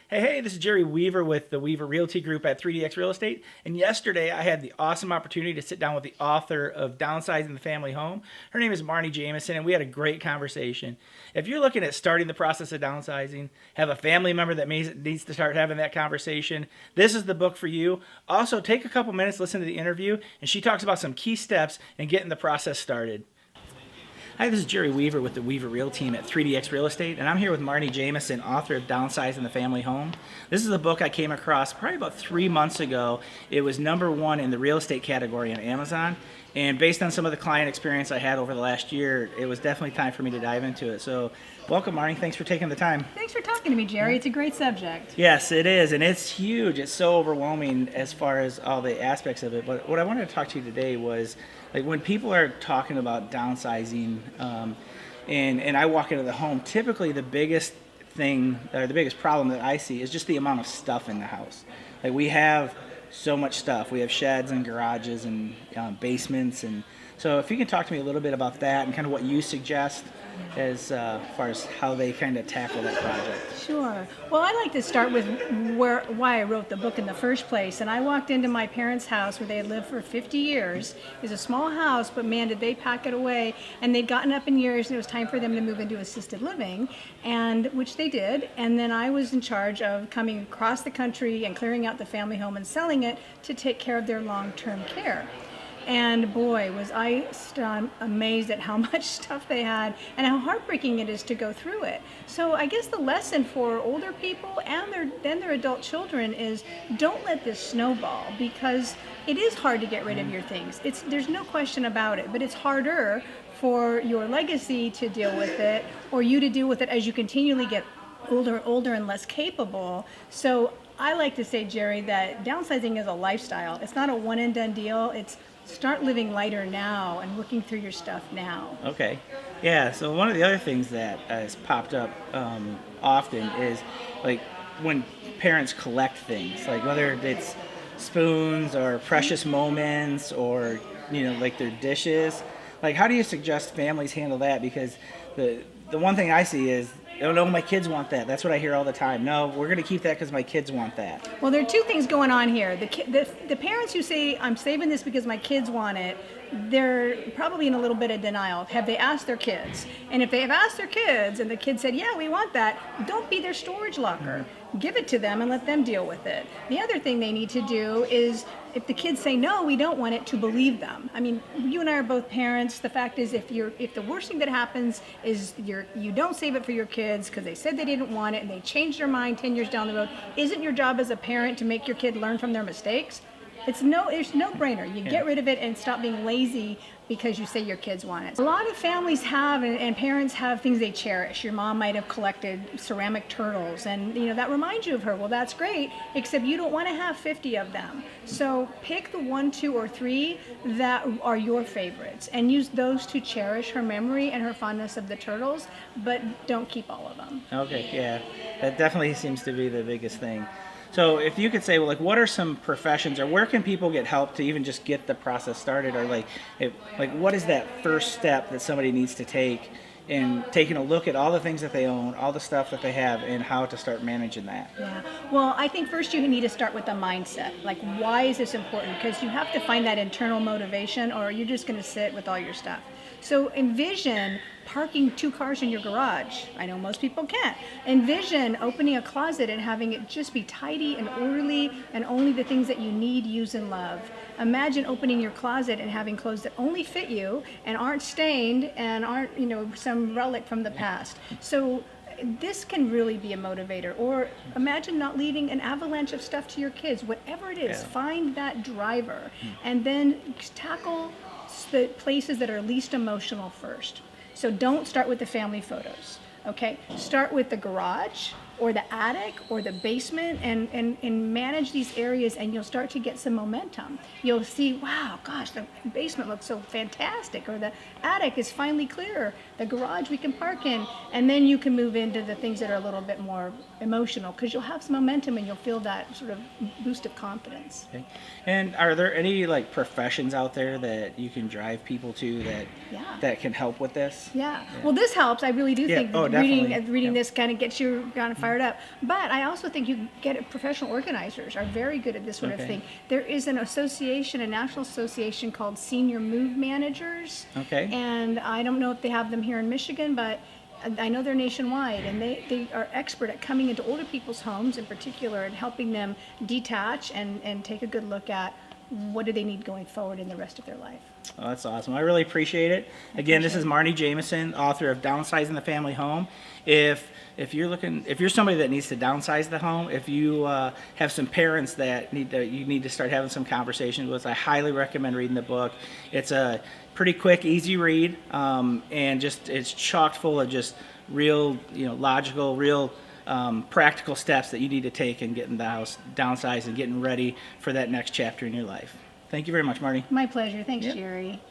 Hey, this is Jerry Weaver with the Weaver Realty Group at 3DX Real Estate. And yesterday I had the awesome opportunity to sit down with the author of Downsizing the Family Home. Her name is Marni Jameson, and we had a great conversation. If you're looking at starting the process of downsizing, have a family member that needs to start having that conversation, this is the book for you. Also, take a couple minutes, listen to the interview, and she talks about some key steps in getting the process started. Hi, this is Jerry Weaver with the Weaver Real Team at 3DX Real Estate, and I'm here with Marni Jameson, author of Downsizing the Family Home. This is a book I came across probably about 3 months ago. It was #1 in the real estate category on Amazon, and based on some of the client experience I had over the last year, it was definitely time for me to dive into it. So, welcome, Marni. Thanks for taking the time. Thanks for talking to me, Jerry. It's a great subject. Yes, it is, and it's huge. It's so overwhelming as far as all the aspects of it. But what I wanted to talk to you today was, like, when people are talking about downsizing, and I walk into the home, typically the biggest thing, or the biggest problem that I see is just the amount of stuff in the house. Like, we have so much stuff. We have sheds and garages and basements, and so if you can talk to me a little bit about that and kind of what you suggest as far as how they kind of tackle that project. Sure. Well, I like to start with why I wrote the book in the first place. And I walked into my parents' house where they had lived for 50 years. It's a small house, but man, did they pack it away. And they'd gotten up in years, and it was time for them to move into assisted living, and which they did. And then I was in charge of coming across the country and clearing out the family home and selling it to take care of their long-term care. And boy, was I amazed at how much stuff they had and how heartbreaking it is to go through it. So I guess the lesson for older people and their adult children is, don't let this snowball, because it is hard to get rid of your things. There's no question about it, but it's harder for your legacy to deal with it, or you to deal with it as you continually get older and less capable. So I like to say, Jerry, that downsizing is a lifestyle. It's not a one and done deal. It's start living lighter now and working through your stuff now. Okay. Yeah, so one of the other things that has popped up often is, like, when parents collect things, like whether it's spoons or precious moments or, like their dishes. Like, how do you suggest families handle that? Because the one thing I see is, oh no, my kids want that. That's what I hear all the time. No, we're going to keep that because my kids want that. Well, there are two things going on here. The parents who say, I'm saving this because my kids want it, they're probably in a little bit of denial. Have they asked their kids? And if they have asked their kids and the kids said, yeah, we want that, don't be their storage locker. Give it to them and let them deal with it. The other thing they need to do is, if the kids say no, we don't want it, to believe them. I mean, you and I are both parents. The fact is, if the worst thing that happens is you don't save it for your kids because they said they didn't want it and they changed their mind 10 years down the road, isn't your job as a parent to make your kid learn from their mistakes? It's no brainer. You get rid of it and stop being lazy because you say your kids want it. A lot of families have, and parents have, things they cherish. Your mom might have collected ceramic turtles, and that reminds you of her. Well, that's great, except you don't want to have 50 of them. So pick the 1, 2, or 3 that are your favorites and use those to cherish her memory and her fondness of the turtles, but don't keep all of them. Okay, yeah. That definitely seems to be the biggest thing. So if you could say, well, like, what are some professions, or where can people get help to even just get the process started, or what is that first step that somebody needs to take in taking a look at all the things that they own, all the stuff that they have, and how to start managing that? Yeah. Well, I think first you need to start with the mindset. Like, why is this important? Because you have to find that internal motivation, or you're just going to sit with all your stuff. So envision parking 2 cars in your garage. I know most people can't. Envision opening a closet and having it just be tidy and orderly and only the things that you need, use, and love. Imagine opening your closet and having clothes that only fit you and aren't stained and aren't, some relic from the past. So this can really be a motivator. Or imagine not leaving an avalanche of stuff to your kids. Whatever it is, find that driver and then tackle the places that are least emotional first. So don't start with the family photos, okay? Start with the garage or the attic or the basement and manage these areas, and you'll start to get some momentum. You'll see, wow, gosh, the basement looks so fantastic, or the attic is finally clear, the garage we can park in, and then you can move into the things that are a little bit more emotional, because you'll have some momentum and you'll feel that sort of boost of confidence. Okay. And are there any professions out there that you can drive people to that can help with this? Yeah. Well, this helps. I really do think that reading this kind of gets you on fire. fired up. But I also think you get it, professional organizers are very good at this sort of Okay. thing. There is an association, a national association called Senior Move Managers. Okay. And I don't know if they have them here in Michigan, but I know they're nationwide, and they are expert at coming into older people's homes in particular and helping them detach and take a good look at what do they need going forward in the rest of their life. Oh, that's awesome. I really appreciate it. Again, this is Marni Jameson, author of Downsizing the Family Home. If you're somebody that needs to downsize the home, if you have some parents that you need to start having some conversations with, I highly recommend reading the book. It's a pretty quick, easy read, and just it's chock full of just real, logical, real practical steps that you need to take in getting the house downsized and getting ready for that next chapter in your life. Thank you very much, Marni. My pleasure. Thanks, Yep. Jerry.